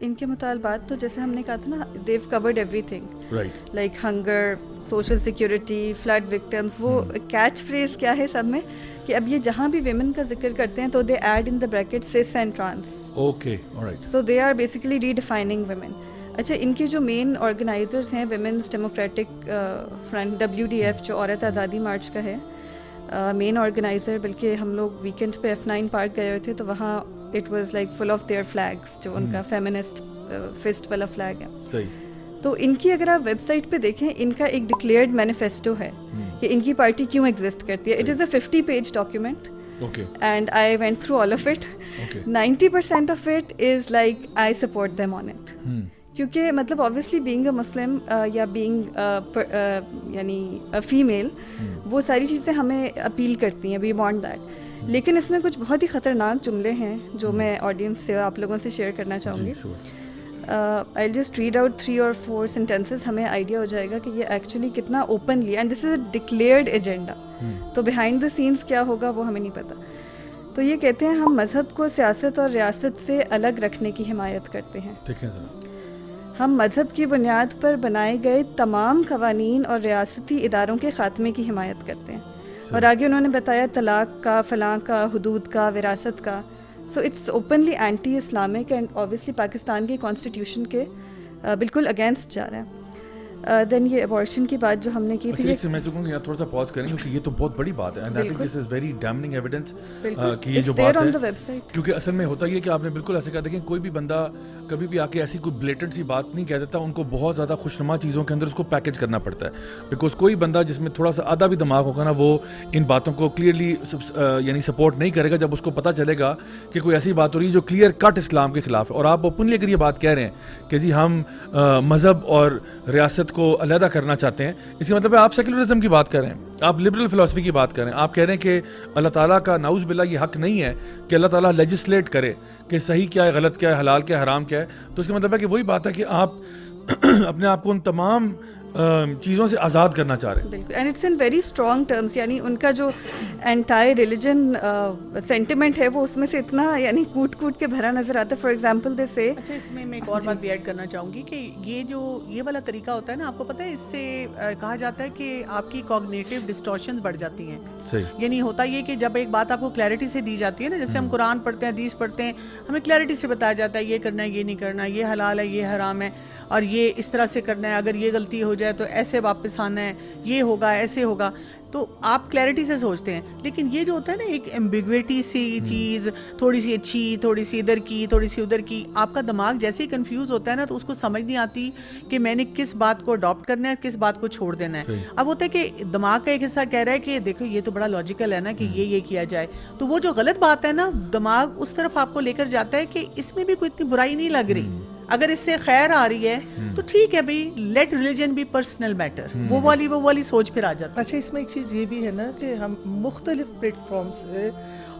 ان کے مطالبات تو جیسے ہم نے کہا تھا نا، they've covered everything, right. Like hunger, social security, flood victims. وہ کیچ فریز کیا ہے سب میں کہ اب یہ جہاں بھی ویمن کا ذکر کرتے ہیں تو they add in the bracket cis and trans. Okay alright. So they are basically redefining women. اچھا، ان کے جو مین آرگنائزرز ہیں ویمنس ڈیموکریٹک فرنٹ WDF جو عورت آزادی مارچ کا ہے مین آرگنائزر، بلکہ ہم لوگ ویکینڈ پہ F9 پارک گئے ہوئے تھے تو وہاں it was like full of their flags, جو ان کا فیمنسٹ فسٹ والا فلیگ ہے. صحیح. تو ان کی اگر آپ ویب سائٹ پہ دیکھیں، ان کا ایک ڈکلیئرڈ مینیفیسٹو ہے کہ ان کی پارٹی کیوں ایگزسٹ کرتی ہے. It is a 50 page document okay. And I went through all of it. 90% of it is like I support them on it. کیونکہ مطلب آبویسلی بینگ اے مسلم یا بینگ یعنی فیمیل، وہ ساری چیزیں ہمیں اپیل کرتی ہیں، وی وانٹ دیٹ. لیکن اس میں کچھ بہت ہی خطرناک جملے ہیں جو میں آڈینس سے آپ لوگوں سے شیئر کرنا چاہوں گی. I'll just read out 3 or 4 sentences. ہمیں آئیڈیا ہو جائے گا کہ یہ ایکچولی کتنا openly, and this is a declared agenda. تو بیہائنڈ دا سینس کیا ہوگا وہ ہمیں نہیں پتہ. تو یہ کہتے ہیں، ہم مذہب کو سیاست اور ریاست سے الگ رکھنے کی حمایت کرتے ہیں. ہم مذہب کی بنیاد پر بنائے گئے تمام قوانین اور ریاستی اداروں کے خاتمے کی حمایت کرتے ہیں. اور آگے انہوں نے بتایا طلاق کا، فلاں کا، حدود کا، وراثت کا. So it's openly anti Islamic and obviously Pakistan کے کانسٹیٹیوشن کے بالکل اگینسٹ جا رہا ہے. دین یہ ابارشن کی بات جو ہم نے کی تھی، میں چاہوں گا تھوڑا سا پاز کریں کیونکہ یہ تو بہت بڑی بات ہے. And I think this is very damning evidence کہ یہ جو بات ہے، کیونکہ اصل میں ہوتا یہ ہے کہ آپ نے بالکل ایسے کہا. دیکھیں، کوئی بھی بندہ کبھی بھی آ کے ایسی کوئی بلیٹنٹ سی بات نہیں کہہ دیتا. ان کو بہت زیادہ خوشنما چیزوں کے اندر اس کو پیکج کرنا پڑتا ہے. بیکاز کوئی بندہ جس میں تھوڑا سا آدھا بھی دماغ ہوگا نا، وہ ان باتوں کو کلیئرلی یعنی سپورٹ نہیں کرے گا جب اس کو پتہ چلے گا کہ کوئی ایسی بات ہو رہی ہے جو کلیئر کٹ اسلام کے خلاف ہے. اور آپ اوپنلی اگر یہ بات کہہ رہے ہیں کہ جی ہم مذہب اور ریاست کو علیحدہ کرنا چاہتے ہیں، اس کا مطلب ہے آپ سیکولرزم کی بات کر رہے ہیں، آپ لبرل فلاسفی کی بات کر رہے ہیں. آپ کہہ رہے ہیں کہ اللہ تعالیٰ کا نعوذ باللہ یہ حق نہیں ہے کہ اللہ تعالیٰ لیجسلیٹ کرے کہ صحیح کیا ہے، غلط کیا ہے، حلال کیا ہے، حرام کیا ہے. تو اس کا مطلب ہے کہ وہی بات ہے کہ آپ اپنے آپ کو ان تمام چیزوں سے آزاد کرنا چاہ رہے ہیں. بالکل. And it's in very strong terms. یعنی ان کا جو اینٹائی ریلیجن سینٹیمنٹ ہے وہ اس میں سے اتنا یعنی کوٹ کوٹ کے بھرا نظر آتا ہے. فار ایگزامپل دے سے، اچھا، اس میں ایک اور بات بھی ایڈ کرنا چاہوں گی کہ یہ والا طریقہ ہوتا ہے نا، آپ کو پتہ ہے اس سے کہا جاتا ہے کہ آپ کی کوگنیٹیو ڈسٹورشنز بڑھ جاتی ہیں. یعنی ہوتا یہ کہ جب ایک بات آپ کو کلیئرٹی سے دی جاتی ہے نا، جیسے ہم قرآن پڑھتے ہیں، حدیث پڑھتے ہیں، ہمیں کلیئرٹی سے بتایا جاتا ہے یہ کرنا ہے، یہ نہیں کرنا، یہ حلال ہے، یہ حرام ہے، اور یہ اس طرح سے کرنا ہے، اگر یہ غلطی ہو جائے تو ایسے واپس آنا ہے، یہ ہوگا، ایسے ہوگا. تو آپ کلیئرٹی سے سوچتے ہیں. لیکن یہ جو ہوتا ہے نا ایک ایمبیگویٹی سی چیز، تھوڑی سی اچھی، تھوڑی سی ادھر کی، تھوڑی سی ادھر کی، آپ کا دماغ جیسے ہی کنفیوز ہوتا ہے نا تو اس کو سمجھ نہیں آتی کہ میں نے کس بات کو اڈاپٹ کرنا ہے اور کس بات کو چھوڑ دینا ہے. اب ہوتا ہے کہ دماغ کا ایک حصہ کہہ رہا ہے کہ دیکھو یہ تو بڑا لاجیکل ہے نا کہ یہ کیا جائے، تو وہ جو غلط بات ہے نا دماغ اس طرف آپ کو لے کر جاتا ہے کہ اس میں بھی کوئی اتنی برائی نہیں لگ رہی، اگر اس سے خیر آ رہی ہے تو ٹھیک ہے بھائی، لیٹ ریلیجن بھی پرسنل میٹر. وہ والی سوچ پھر آ جاتا ہے. اچھا، اس میں ایک چیز یہ بھی ہے نا کہ ہم مختلف پلیٹ فارم سے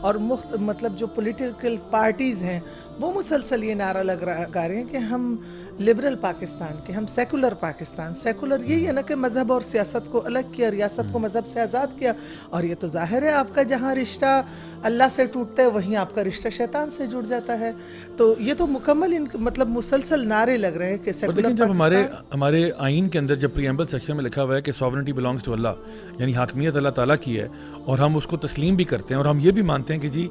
اور مطلب جو پولیٹیکل پارٹیز ہیں وہ مسلسل یہ نعرہ لگا رہے ہیں کہ ہم لبرل پاکستان کے، ہم سیکولر پاکستان. سیکولر یہی ہے نا کہ مذہب اور سیاست کو الگ کیا، ریاست کو مذہب سے آزاد کیا. اور یہ تو ظاہر ہے آپ کا جہاں رشتہ اللہ سے ٹوٹتا ہے وہیں آپ کا رشتہ شیطان سے جڑ جاتا ہے. تو یہ تو مکمل مطلب مسلسل نعرے لگ رہے ہیں کہ سیکولر. جب ہمارے آئین کے اندر جب پریمبل سیکشن میں لکھا ہوا ہے کہ سوورنٹی بلانگس ٹو اللہ، یعنی حاکمیت اللہ تعالیٰ کی ہے، اور ہم اس کو تسلیم بھی کرتے ہیں، اور ہم یہ بھی مانتے ہیں کہ جی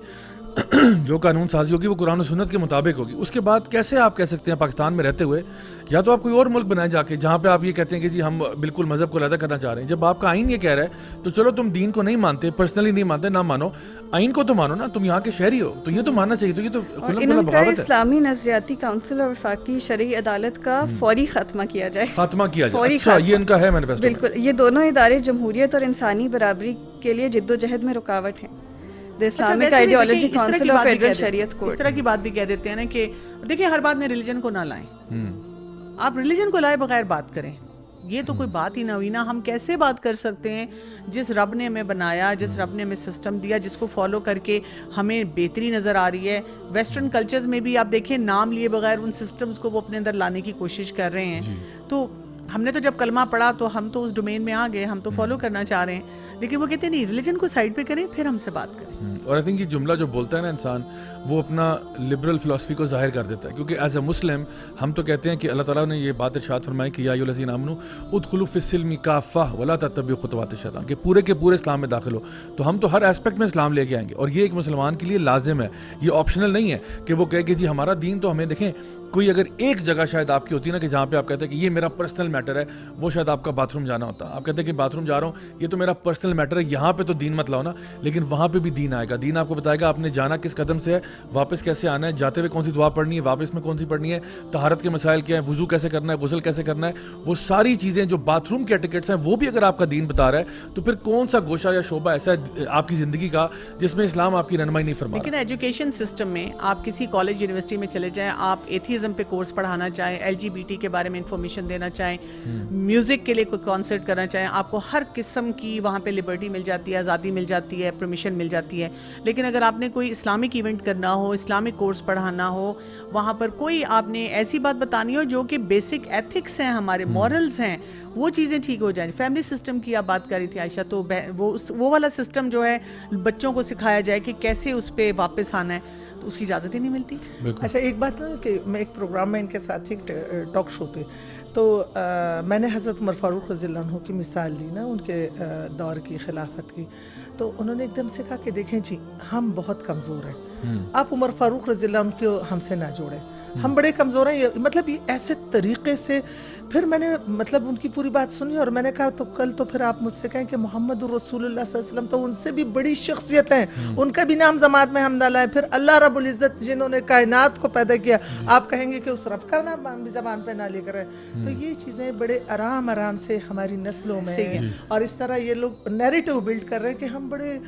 جو قانون سازی ہوگی وہ قرآن و سنت کے مطابق ہوگی. اس کے بعد کیسے آپ کہہ سکتے ہیں پاکستان میں رہتے ہوئے، یا تو آپ کوئی اور ملک بنائیں جا کے جہاں پہ آپ یہ کہتے ہیں کہ جی ہم بالکل مذہب کو علیحدہ کرنا چاہ رہے ہیں. جب آپ کا آئین یہ کہہ رہا ہے تو چلو تم دین کو نہیں مانتے، پرسنلی نہیں مانتے، نہ مانو، آئین کو تو مانو نا، تم یہاں کے شہری ہو تو یہ تو ماننا چاہیے. تو یہ تو کھلا بغاوت ہے. اسلامی نظریاتی کونسل اور وفاقی شرعی عدالت کا فوری خاتمہ کیا جائے. اچھا، یہ ان کا ہے مینیفیسٹو. بالکل. یہ دونوں ادارے جمہوریت اور انسانی برابری کے لیے جدوجہد میں رکاوٹ ہیں. Islamic ideology council of federal شریعت کورٹ اس طرح کی بات بھی کہہ دیتے ہیں نا کہ دیکھیں ہر بات میں ریلیجن کو نہ لائیں. آپ ریلیجن کو لائے بغیر بات کریں، یہ تو کوئی بات ہی نہ ہوئی نا. ہم کیسے بات کر سکتے ہیں جس رب نے ہمیں بنایا، جس رب نے ہمیں سسٹم دیا، جس کو فالو کر کے ہمیں بہتری نظر آ رہی ہے. ویسٹرن کلچرز میں بھی آپ دیکھیں نام لیے بغیر ان سسٹمز کو وہ اپنے اندر لانے کی کوشش کر رہے ہیں. تو ہم نے تو جب کلمہ پڑھا تو ہم تو اس ڈومین میں آ گئے، ہم تو فالو کرنا چاہ رہے ہیں. لیکن وہ کہتے ہیں نہیں, ریلیجن کو سائڈ پہ کریں پھر ہم سے بات کریں. اور آئی تھنک یہ جملہ جو بولتا ہے نا انسان, وہ اپنا لبرل فلاسفی کو ظاہر کر دیتا ہے, کیونکہ ایز اے مسلم ہم تو کہتے ہیں کہ اللہ تعالیٰ نے یہ بات ارشاد فرمائی کہ یا ایھا الذین آمنوا ادخلوا فی السلم کافہ ولا تتبعوا خطوات الشیطان, کہ پورے کے پورے اسلام میں داخل ہو. تو ہم تو ہر ایسپیکٹ میں اسلام لے کے آئیں گے, اور یہ ایک مسلمان کے لیے لازم ہے, یہ آپشنل نہیں ہے کہ وہ کہے کہ جی ہمارا دین تو ہمیں دیکھیں. کوئی اگر ایک جگہ شاید آپ کی ہوتی ہے نا کہ جہاں پہ آپ کہتے ہیں کہ یہ میرا پرسنل میٹر ہے, وہ شاید آپ کا باتھ روم جانا ہوتا ہے, آپ کہتے ہیں کہ باتھ روم جا رہا ہوں, یہ تو میرا پرسنل میٹر ہے, یہاں پہ تو دین مت لاؤ نا. لیکن وہاں پہ بھی دین آئے گا, دین آپ کو بتائے گا آپ نے جانا کس قدم سے ہے, واپس کیسے آنا ہے, جاتے ہوئے کون سی دعا پڑھنی ہے, واپس میں کون سی پڑھنی ہے, طہارت کے مسائل کیا ہیں, وضو کیسے کرنا ہے, غسل کیسے کرنا ہے, وہ ساری چیزیں جو باتھ روم کے ایٹیکٹس ہیں وہ بھی اگر آپ کا دین بتا رہا ہے, تو پھر کون سا گوشہ یا شعبہ ایسا ہے آپ کی زندگی کا جس میں اسلام آپ کی رہنمائی نہیں فرما رہا. لیکن ایجوکیشن سسٹم میں آپ کسی کالج یونیورسٹی میں چلے جائیں, آپ ایتھیزم پہ کورس پڑھانا چاہیں, LGBT کے بارے میں انفارمیشن دینا چاہیں, میوزک کے لیے کوئی کانسرٹ کرنا چاہیں, آپ کو ہر قسم کی وہاں پہ لبرٹی مل جاتی ہے, آزادی مل جاتی ہے, پرمیشن مل جاتی ہے. لیکن اگر آپ نے کوئی اسلامک ایونٹ کرنا ہو, اسلامک کورس پڑھانا ہو, وہاں پر کوئی آپ نے ایسی بات بتانی ہو جو کہ بیسک ایتھکس ہیں, ہمارے مورلز ہیں, وہ چیزیں ٹھیک ہو جائیں. فیملی سسٹم کی آپ بات کر رہی تھی عائشہ, تو وہ والا سسٹم جو ہے بچوں کو سکھایا جائے کہ کیسے اس پہ واپس آنا ہے, تو اس کی اجازت ہی نہیں ملتی. اچھا ایک بات نا کہ میں ایک پروگرام میں ان کے ساتھ ایک ٹاک شو پہ, تو میں نے حضرت عمر فاروق رضی اللہ عنہ کی مثال دی نا, ان کے دور کی خلافت کی. تو انہوں نے ایک دم سے کہا کہ دیکھیں جی ہم بہت کمزور ہیں, آپ عمر فاروق رضی اللہ عنہ کو ہم سے نہ جوڑیں, ہم بڑے کمزور ہیں. مطلب یہ ایسے طریقے سے. پھر میں نے مطلب ان کی پوری بات سنی, اور میں نے کہا تو کل تو پھر آپ مجھ سے کہیں کہ محمد رسول اللہ صلی اللہ علیہ وسلم تو ان سے بھی بڑی شخصیت ہیں, ان کا بھی نام زمانت میں ہم ڈالا ہے. پھر اللہ رب العزت جنہوں نے کائنات کو پیدا کیا, آپ کہیں گے کہ اس رب کا نام بھی زبان پہ نہ لے کر ہے. تو یہ چیزیں بڑے آرام سے ہماری نسلوں میں, اور اس طرح یہ لوگ نیریٹو بلڈ کر رہے ہیں کہ ہم بڑے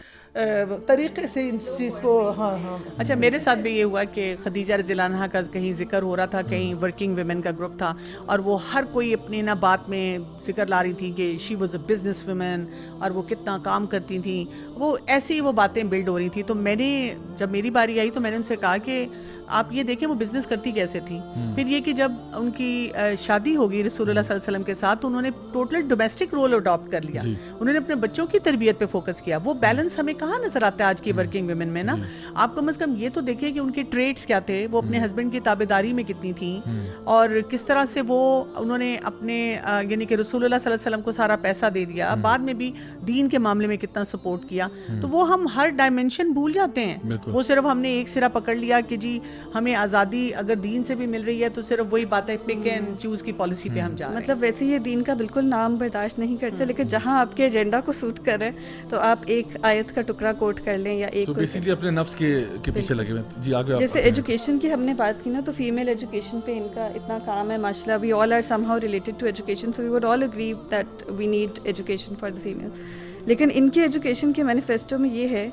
طریقے سے اس چیز کو. ہاں ہاں اچھا میرے ساتھ بھی یہ ہوا کہ خدیجہ رضی اللہ عنہا کا کہیں ذکر ہو رہا تھا, کہیں ورکنگ ویمن کا گروپ تھا, اور وہ ہر کوئی اپنی نا بات میں ذکر لا رہی تھی کہ she was a business women, اور وہ کتنا کام کرتی تھیں, وہ ایسی وہ باتیں بلڈ ہو رہی تھیں. تو میں نے جب میری باری آئی تو میں نے ان سے کہا کہ آپ یہ دیکھیں وہ بزنس کرتی کیسے تھی. پھر یہ کہ جب ان کی شادی ہوگی رسول اللہ صلی اللہ علیہ وسلم کے ساتھ, تو انہوں نے ٹوٹل ڈومیسٹک رول اڈاپٹ کر لیا, انہوں نے اپنے بچوں کی تربیت پہ فوکس کیا. وہ بیلنس ہمیں کہاں نظر آتا ہے آج کی ورکنگ ویمن میں نا. آپ کم از کم یہ تو دیکھیں کہ ان کے ٹریٹس کیا تھے, وہ اپنے ہسبینڈ کی تابعداری میں کتنی تھیں, اور کس طرح سے وہ انہوں نے اپنے یعنی کہ رسول اللہ صلی اللہ علیہ وسلم کو سارا پیسہ دے دیا, بعد میں بھی دین کے معاملے میں کتنا سپورٹ کیا. تو وہ ہم ہر ڈائمینشن بھول جاتے ہیں. وہ صرف ہم نے ایک سرا پکڑ لیا کہ جی ہمیں آزادی اگر دین سے بھی مل رہی ہے تو صرف وہی بات ہے پک اینڈ چوز کی پالیسی پہ ہم جا رہے ہیں. مطلب ویسے یہ دین کا بالکل نام برداشت نہیں کرتے, لیکن جہاں آپ کے ایجنڈا کو سوٹ کر رہے تو آپ ایک آیت کا ٹکڑا کوٹ کر لیں یا ایک بیسیکلی اپنے نفس کے پیچھے لگے ہوئے. جی آگے. جیسے ایجوکیشن کی ہم نے بات کی نا, تو فیمیل ایجوکیشن پہ ان کا اتنا کام ہے ماشاء اللہ. We all are somehow related to education, so we would all agree that we need education for the female. لیکن ان کے ایجوکیشن کے مینیفیسٹو میں یہ ہے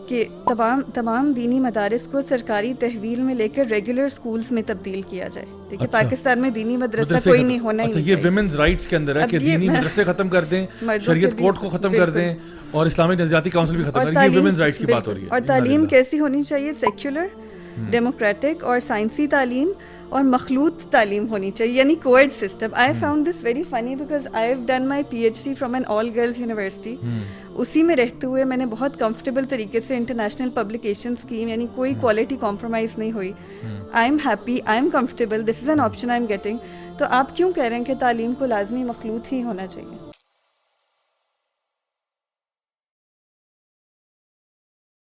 کہ تمام دینی مدارس کو سرکاری تحویل میں لے کر ریگولر سکولز میں تبدیل کیا جائے. دیکھیے پاکستان میں دینی مدرسہ کوئی نہیں ہونا ہی نہیں چاہیے. یہ ویمنز رائٹس کے اندر ہے کہ دینی مدرسے ختم کر دیں, شریعت کورٹ کو ختم کر دیں, اور اسلامی نظریاتی کونسل بھی ختم کر دیں. یہ ویمنز رائٹس کی بات ہو رہی ہے. اور تعلیم کیسی ہونی چاہیے؟ سیکولر, ڈیموکریٹک اور سائنسی تعلیم اور مخلوط تعلیم ہونی چاہیے, یعنی coed system. I found this very funny because I have done my PhD from an all girls university. اسی میں رہتے ہوئے میں نے بہت کمفرٹیبل طریقے سے انٹرنیشنل پبلیکیشن اسکیم, یعنی کوئی کوالٹی کمپرومائز نہیں ہوئی. I am happy, I am comfortable, this is an option I am getting. تو آپ کیوں کہہ رہے ہیں کہ تعلیم کو لازمی مخلوط ہی ہونا چاہیے؟